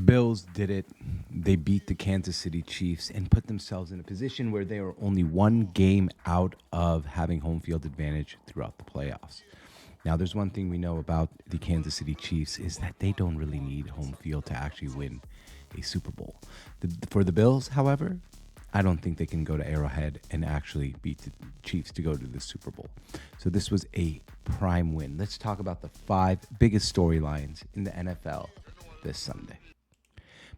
Bills did it. They beat the Kansas City Chiefs and put themselves in a position where they are only one game out of having home field advantage throughout the playoffs. Now, there's one thing we know about the Kansas City Chiefs is that they don't really need home field to actually win a Super Bowl. For the Bills, however, I don't think they can go to Arrowhead and actually beat the Chiefs to go to the Super Bowl. So this was a prime win. Let's talk about the 5 biggest storylines in the NFL this Sunday.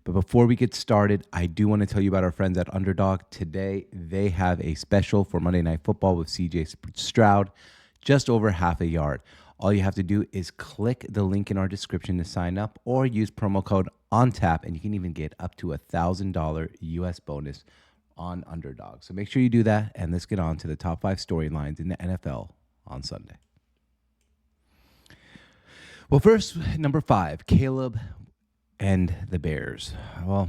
But before we get started, I do want to tell you about our friends at Underdog. Today, they have a special for Monday Night Football with CJ Stroud, just over half a yard. All you have to do is click the link in our description to sign up or use promo code ONTAP, and you can even get up to $1,000 US bonus on Underdog. So make sure you do that, and let's get on to the top 5 storylines in the NFL on Sunday. Well, first, number 5, Caleb and the Bears. Well,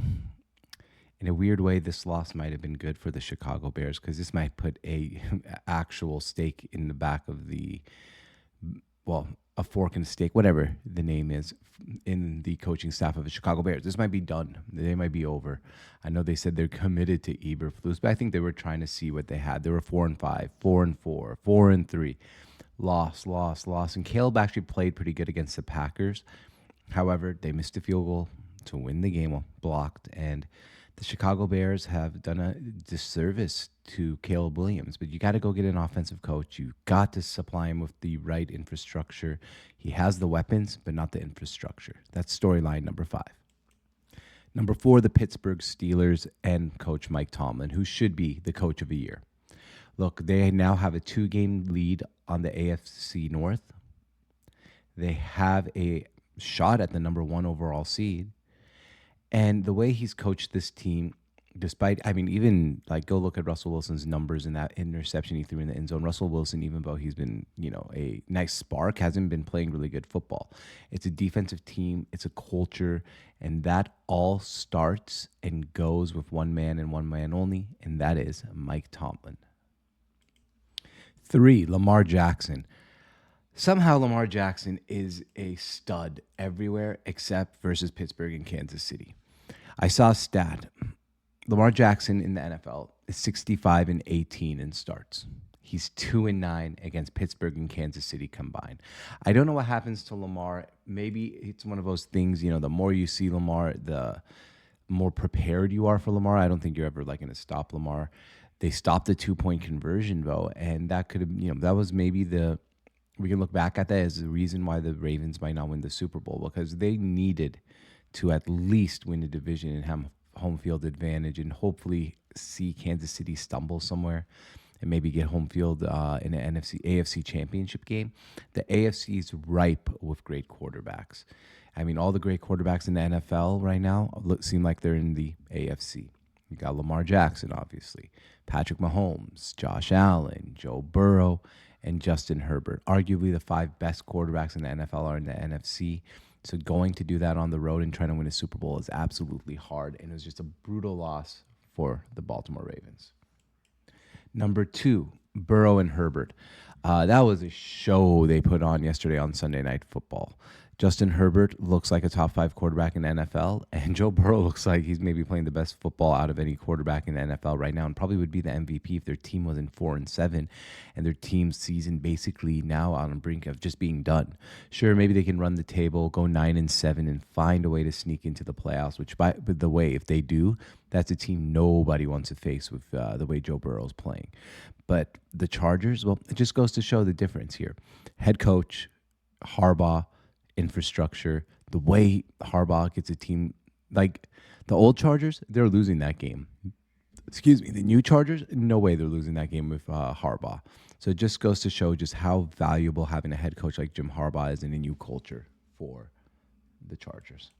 in a weird way, this loss might have been good for the Chicago Bears because this might put a actual stake in the back of a fork and a stake, whatever the name is, in the coaching staff of the Chicago Bears. This might be done. They might be over. I know they said they're committed to Eberflus, but I think they were trying to see what they had. They were 4-5, 4-4, 4-3, loss. And Caleb actually played pretty good against the Packers. However, they missed a field goal to win the game, blocked, and the Chicago Bears have done a disservice to Caleb Williams. But you got to go get an offensive coach. You got to supply him with the right infrastructure. He has the weapons, but not the infrastructure. That's storyline number 5. Number 4, the Pittsburgh Steelers and Coach Mike Tomlin, who should be the coach of the year. Look, they now have a 2-game lead on the AFC North. They have a shot at the number 1 overall seed. And the way he's coached this team, even go look at Russell Wilson's numbers in that interception he threw in the end zone. Russell Wilson, even though he's been, a nice spark, hasn't been playing really good football. It's a defensive team. It's a culture. And that all starts and goes with one man and one man only, and that is Mike Tomlin. 3, Lamar Jackson. Somehow Lamar Jackson is a stud everywhere except versus Pittsburgh and Kansas City. I saw a stat. Lamar Jackson in the NFL is 65-18 in starts. He's 2-9 against Pittsburgh and Kansas City combined. I don't know what happens to Lamar. Maybe it's one of those things, the more you see Lamar, the more prepared you are for Lamar. I don't think you're ever going to stop Lamar. They stopped the 2-point conversion though, and that could have, that was maybe we can look back at that as the reason why the Ravens might not win the Super Bowl, because they needed to at least win the division and have home field advantage and hopefully see Kansas City stumble somewhere and maybe get home field in an AFC championship game. The AFC is ripe with great quarterbacks. I mean, all the great quarterbacks in the NFL right now seem like they're in the AFC. You got Lamar Jackson, obviously, Patrick Mahomes, Josh Allen, Joe Burrow, and Justin Herbert. Arguably the 5 best quarterbacks in the NFL are in the NFC. So going to do that on the road and trying to win a Super Bowl is absolutely hard. And it was just a brutal loss for the Baltimore Ravens. Number 2, Burrow and Herbert. That was a show they put on yesterday on Sunday Night Football. Justin Herbert looks like a top 5 quarterback in the NFL, and Joe Burrow looks like he's maybe playing the best football out of any quarterback in the NFL right now, and probably would be the MVP if their team was in 4-7, and their team's season basically now on the brink of just being done. Sure, maybe they can run the table, go 9-7, and find a way to sneak into the playoffs. Which, by the way, if they do, that's a team nobody wants to face with the way Joe Burrow's playing. But the Chargers, well, it just goes to show the difference here. Head coach Harbaugh, infrastructure, the way Harbaugh gets a team, like the old Chargers, they're losing that game. The new Chargers, no way they're losing that game with Harbaugh. So it just goes to show just how valuable having a head coach like Jim Harbaugh is in a new culture for the Chargers.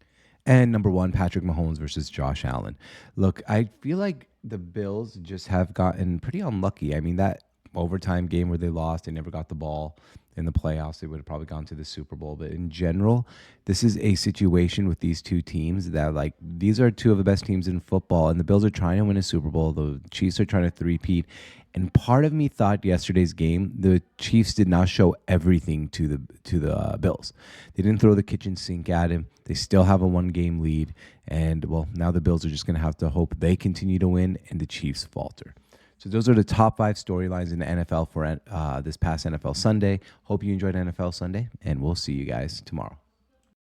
And number 1, Patrick Mahomes versus Josh Allen. Look, I feel like the Bills just have gotten pretty unlucky. I mean, that overtime game where they lost, they never got the ball. in the playoffs. They would have probably gone to the Super Bowl. But in general, this is a situation with these two teams that, like, these are two of the best teams in football, and the Bills are trying to win a Super Bowl. The Chiefs are trying to three-peat. And part of me thought yesterday's game, the Chiefs did not show everything to the Bills. They didn't throw the kitchen sink at him. They still have a one-game lead. And, well, now the Bills are just going to have to hope they continue to win and the Chiefs falter. So those are the top 5 storylines in the NFL for this past NFL Sunday. Hope you enjoyed NFL Sunday, and we'll see you guys tomorrow.